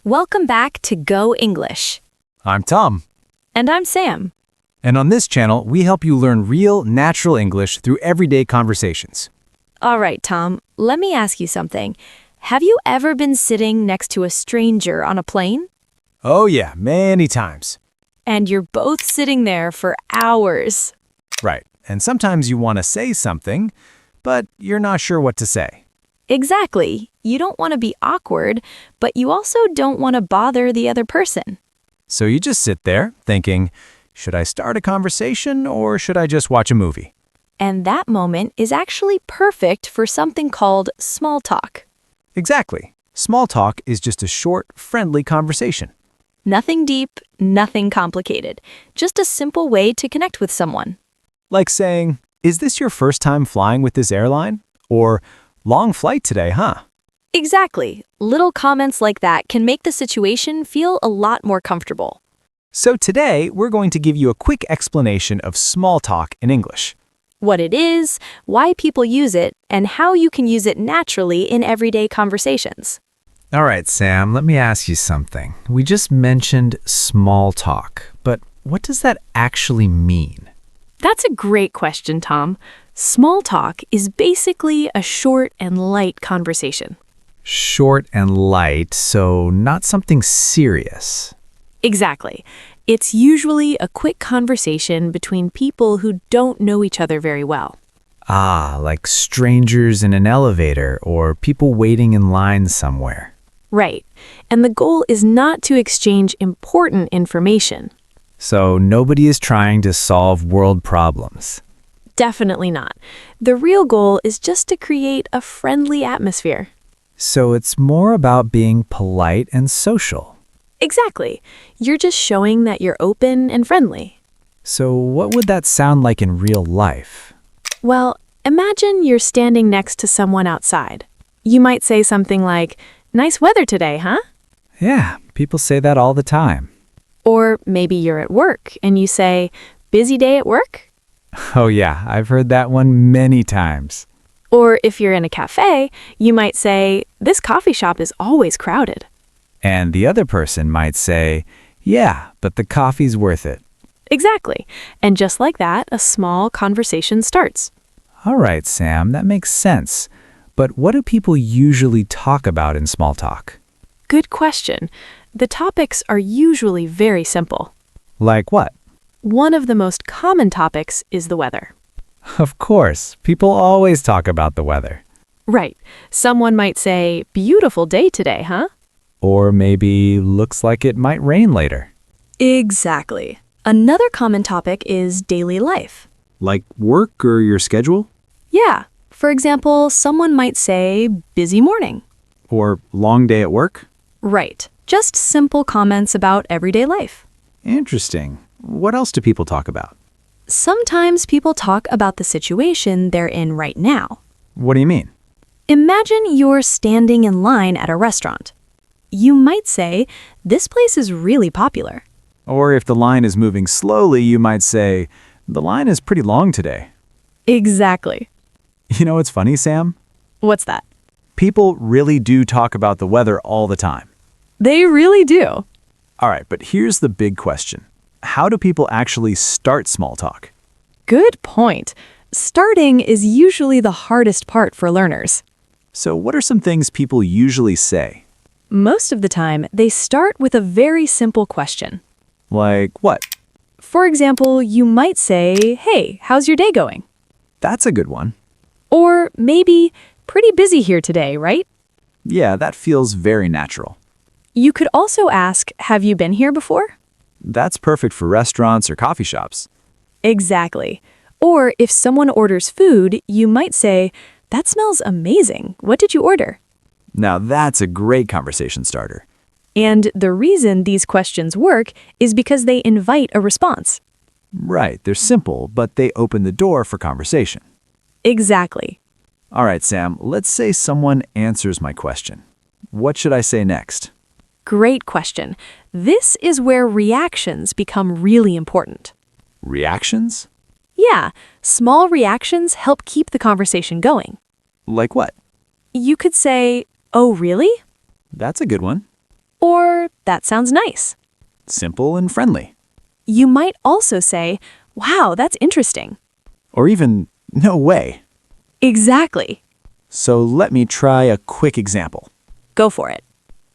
Welcome back to Go English. I'm Tom, And I'm Sam. and on this channel, we help you learn real, natural English through everyday conversations. All right, Tom, let me ask you something. Have you ever been sitting next to a stranger on a plane? Oh yeah, many times. And you're both sitting there for hours. Right, and sometimes you want to say something, but you're not sure what to say. Exactly. You don't want to be awkward, but you also don't want to bother the other person. So you just sit there thinking, should I start a conversation or should I just watch a movie? And that moment is actually perfect for something called small talk. Exactly. Small talk is just a short, friendly conversation. Nothing deep, nothing complicated. Just a simple way to connect with someone. Like saying, is this your first time flying with this airline? Or, long flight today, huh? Exactly. Little comments like that can make the situation feel a lot more comfortable. So today, we're going to give you a quick explanation of small talk in English. What it is, why people use it, and how you can use it naturally in everyday conversations. All right, Sam, let me ask you something. We just mentioned small talk, but what does that actually mean? That's a great question, Tom. Small talk is basically a short and light conversation. Short and light, so not something serious. Exactly. It's usually a quick conversation between people who don't know each other very well. Ah, like strangers in an elevator or people waiting in line somewhere. Right. And the goal is not to exchange important information. So nobody is trying to solve world problems. Definitely not. The real goal is just to create a friendly atmosphere. So it's more about being polite and social. Exactly. You're just showing that you're open and friendly. So what would that sound like in real life? Well, imagine you're standing next to someone outside. You might say something like, "Nice weather today, huh?" Yeah, people say that all the time. Or maybe you're at work and you say, "Busy day at work?" Oh yeah, I've heard that one many times. Or if you're in a cafe, you might say, "This coffee shop is always crowded." And the other person might say, yeah, but the coffee's worth it. Exactly. And just like that, a small conversation starts. All right, Sam, that makes sense. But what do people usually talk about in small talk? Good question. The topics are usually very simple. Like what? One of the most common topics is the weather. Of course, people always talk about the weather. Right. Someone might say, "Beautiful day today, huh?" Or maybe looks like it might rain later. Exactly. Another common topic is daily life. Like work or your schedule? Yeah. For example, someone might say, "Busy morning." Or long day at work? Right. Just simple comments about everyday life. Interesting. What else do people talk about? Sometimes people talk about the situation they're in right now. What do you mean? Imagine you're standing in line at a restaurant. You might say, "This place is really popular." Or if the line is moving slowly, you might say, the line is pretty long today. Exactly. You know what's funny, Sam? What's that? People really do talk about the weather all the time. They really do. All right, but here's the big question. How do people actually start small talk? Good point. Starting is usually the hardest part for learners. So what are some things people usually say? Most of the time, they start with a very simple question. Like what? For example, you might say, "Hey, how's your day going?" That's a good one. Or maybe, "Pretty busy here today, right?" Yeah, that feels very natural. You could also ask, "Have you been here before?" That's perfect for restaurants or coffee shops. Exactly. Or if someone orders food, you might say, "That smells amazing. What did you order?" Now that's a great conversation starter. And the reason these questions work is because they invite a response. Right, they're simple, but they open the door for conversation. Exactly. All right, Sam, let's say someone answers my question. What should I say next? Great question. This is where reactions become really important. Reactions? Yeah, small reactions help keep the conversation going. Like what? You could say, "Oh, really?" That's a good one. Or, that sounds nice. Simple and friendly. You might also say, wow, that's interesting. Or even, no way. Exactly. So let me try a quick example. Go for it.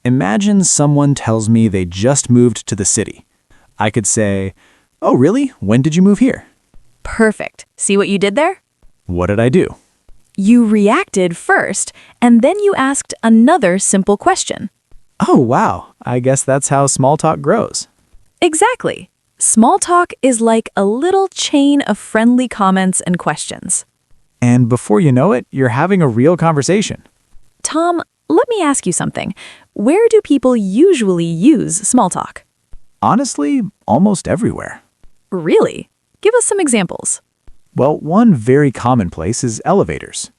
Imagine someone tells me they just moved to the city. I could say, oh really? When did you move here? Perfect. See what you did there? What did I do? You reacted first, and then you asked another simple question. Oh wow, I guess that's how small talk grows. Exactly. Small talk is like a little chain of friendly comments and questions. And before you know it, you're having a real conversation. Tom, let me ask you something. Where do people usually use small talk? Honestly, almost everywhere. Really? Give us some examples. Well, one very common place is elevators.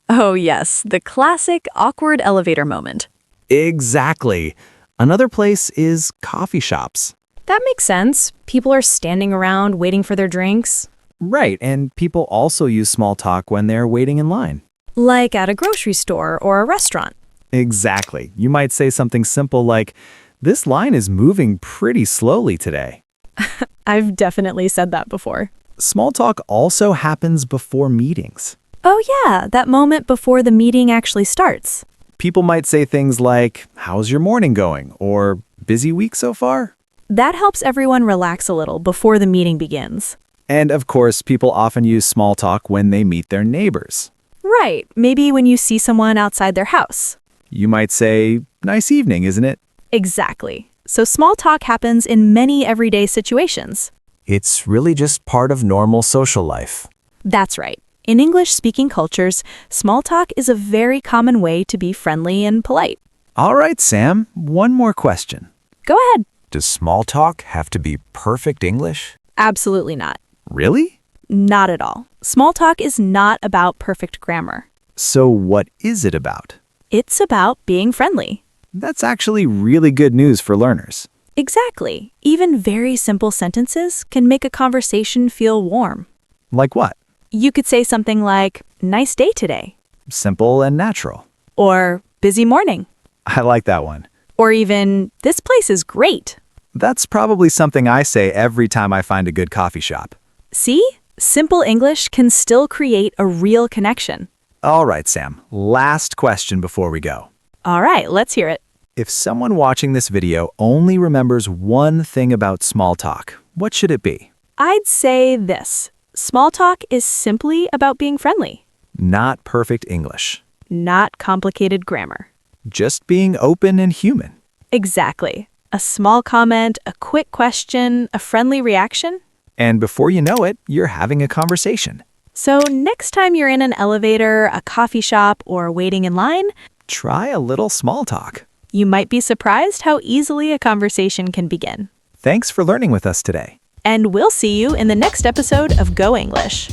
Oh yes, the classic awkward elevator moment. Exactly. Another place is coffee shops. That makes sense. People are standing around waiting for their drinks. Right, and people also use small talk when they're waiting in line. Like at a grocery store or a restaurant. Exactly. You might say something simple like, "This line is moving pretty slowly today." I've definitely said that before. Small talk also happens before meetings. Oh yeah, that moment before the meeting actually starts. People might say things like, "How's your morning going?" or "Busy week so far?" That helps everyone relax a little before the meeting begins. And of course, people often use small talk when they meet their neighbors. Right, maybe when you see someone outside their house. You might say, "Nice evening, isn't it?" Exactly. So small talk happens in many everyday situations. It's really just part of normal social life. That's right. In English-speaking cultures, small talk is a very common way to be friendly and polite. All right, Sam, one more question. Go ahead. Does small talk have to be perfect English? Absolutely not. Really? Not at all. Small talk is not about perfect grammar. So what is it about? It's about being friendly. That's actually really good news for learners. Exactly. Even very simple sentences can make a conversation feel warm. Like what? You could say something like, "Nice day today," Simple and natural. or "Busy morning," I like that one. or even, "This place is great." That's probably something I say every time I find a good coffee shop. See? Simple English can still create a real connection. All right, Sam, last question before we go. All right, let's hear it. If someone watching this video only remembers one thing about small talk, what should it be? I'd say this. Small talk is simply about being friendly, Not perfect English. not complicated grammar. Just being open and human. Exactly. A small comment, a quick question, a friendly reaction. And before you know it, you're having a conversation. So next time you're in an elevator, a coffee shop, or waiting in line, Try a little small talk. you might be surprised how easily a conversation can begin. Thanks for learning with us today. And we'll see you in the next episode of Go English.